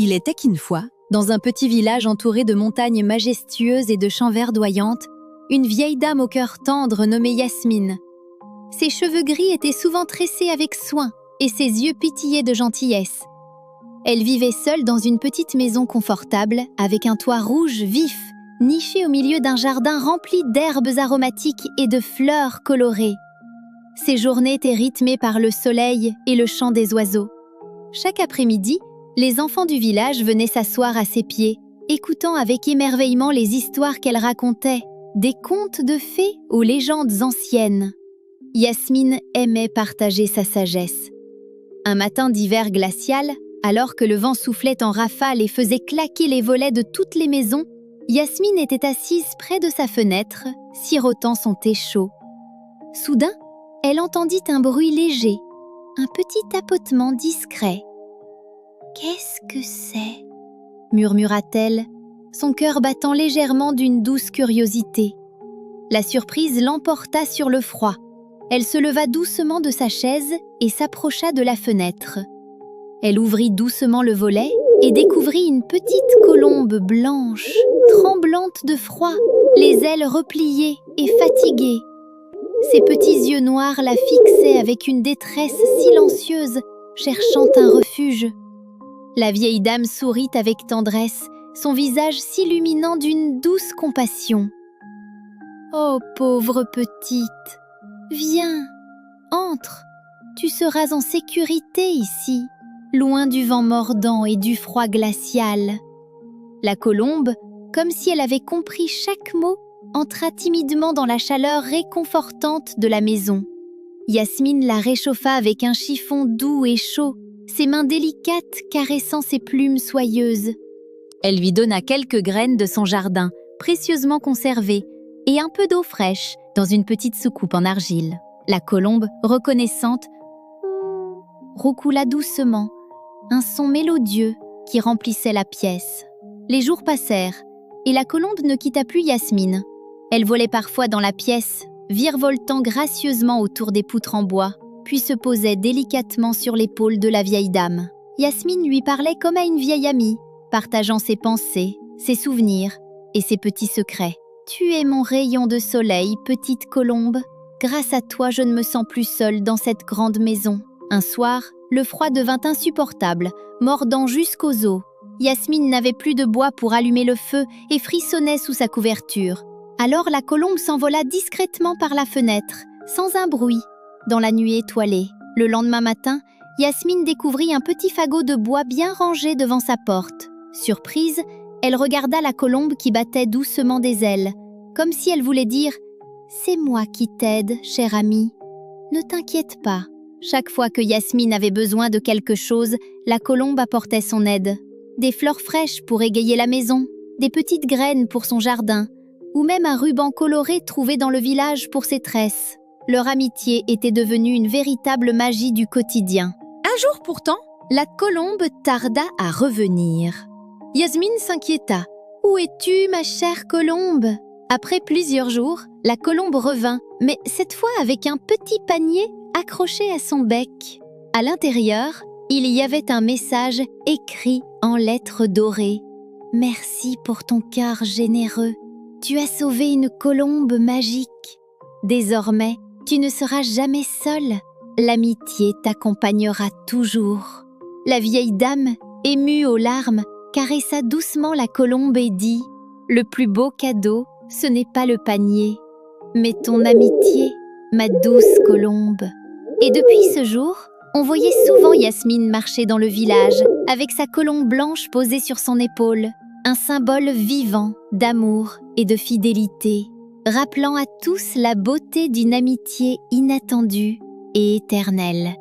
Il était qu'une fois, dans un petit village entouré de montagnes majestueuses et de champs verdoyantes, une vieille dame au cœur tendre nommée Yasmine. Ses cheveux gris étaient souvent tressés avec soin et ses yeux pétillaient de gentillesse. Elle vivait seule dans une petite maison confortable avec un toit rouge vif, niché au milieu d'un jardin rempli d'herbes aromatiques et de fleurs colorées. Ses journées étaient rythmées par le soleil et le chant des oiseaux. Chaque après-midi, les enfants du village venaient s'asseoir à ses pieds, écoutant avec émerveillement les histoires qu'elle racontait, des contes de fées aux légendes anciennes. Yasmine aimait partager sa sagesse. Un matin d'hiver glacial, alors que le vent soufflait en rafale et faisait claquer les volets de toutes les maisons, Yasmine était assise près de sa fenêtre, sirotant son thé chaud. Soudain, elle entendit un bruit léger, un petit tapotement discret. « Qu'est-ce que c'est » murmura-t-elle, son cœur battant légèrement d'une douce curiosité. La surprise l'emporta sur le froid. Elle se leva doucement de sa chaise et s'approcha de la fenêtre. Elle ouvrit doucement le volet et découvrit une petite colombe blanche, tremblante de froid, les ailes repliées et fatiguée. Ses petits yeux noirs la fixaient avec une détresse silencieuse, cherchant un refuge. La vieille dame sourit avec tendresse, son visage s'illuminant d'une douce compassion. « Oh, pauvre petite, viens, entre, tu seras en sécurité ici, loin du vent mordant et du froid glacial. » La colombe, comme si elle avait compris chaque mot, entra timidement dans la chaleur réconfortante de la maison. Yasmine la réchauffa avec un chiffon doux et chaud, ses mains délicates caressant ses plumes soyeuses. Elle lui donna quelques graines de son jardin, précieusement conservées, et un peu d'eau fraîche dans une petite soucoupe en argile. La colombe, reconnaissante, roucoula doucement, un son mélodieux qui remplissait la pièce. Les jours passèrent, et la colombe ne quitta plus Yasmine. Elle volait parfois dans la pièce, virevoltant gracieusement autour des poutres en bois, puis se posait délicatement sur l'épaule de la vieille dame. Yasmine lui parlait comme à une vieille amie, partageant ses pensées, ses souvenirs et ses petits secrets. « Tu es mon rayon de soleil, petite colombe. Grâce à toi, je ne me sens plus seule dans cette grande maison. » Un soir, le froid devint insupportable, mordant jusqu'aux os. Yasmine n'avait plus de bois pour allumer le feu et frissonnait sous sa couverture. Alors la colombe s'envola discrètement par la fenêtre, sans un bruit, dans la nuit étoilée. Le lendemain matin, Yasmine découvrit un petit fagot de bois bien rangé devant sa porte. Surprise, elle regarda la colombe qui battait doucement des ailes, comme si elle voulait dire « C'est moi qui t'aide, chère amie. Ne t'inquiète pas. » Chaque fois que Yasmine avait besoin de quelque chose, la colombe apportait son aide. Des fleurs fraîches pour égayer la maison, des petites graines pour son jardin, ou même un ruban coloré trouvé dans le village pour ses tresses. Leur amitié était devenue une véritable magie du quotidien. Un jour pourtant, la colombe tarda à revenir. Yasmine s'inquiéta. « Où es-tu, ma chère colombe ?» Après plusieurs jours, la colombe revint, mais cette fois avec un petit panier accroché à son bec. À l'intérieur, il y avait un message écrit en lettres dorées. « Merci pour ton cœur généreux. Tu as sauvé une colombe magique. Désormais, tu ne seras jamais seule. L'amitié t'accompagnera toujours. » La vieille dame, émue aux larmes, caressa doucement la colombe et dit « Le plus beau cadeau, ce n'est pas le panier, mais ton amitié, ma douce colombe. » Et depuis ce jour, on voyait souvent Yasmine marcher dans le village avec sa colombe blanche posée sur son épaule, un symbole vivant d'amour et de fidélité, rappelant à tous la beauté d'une amitié inattendue et éternelle.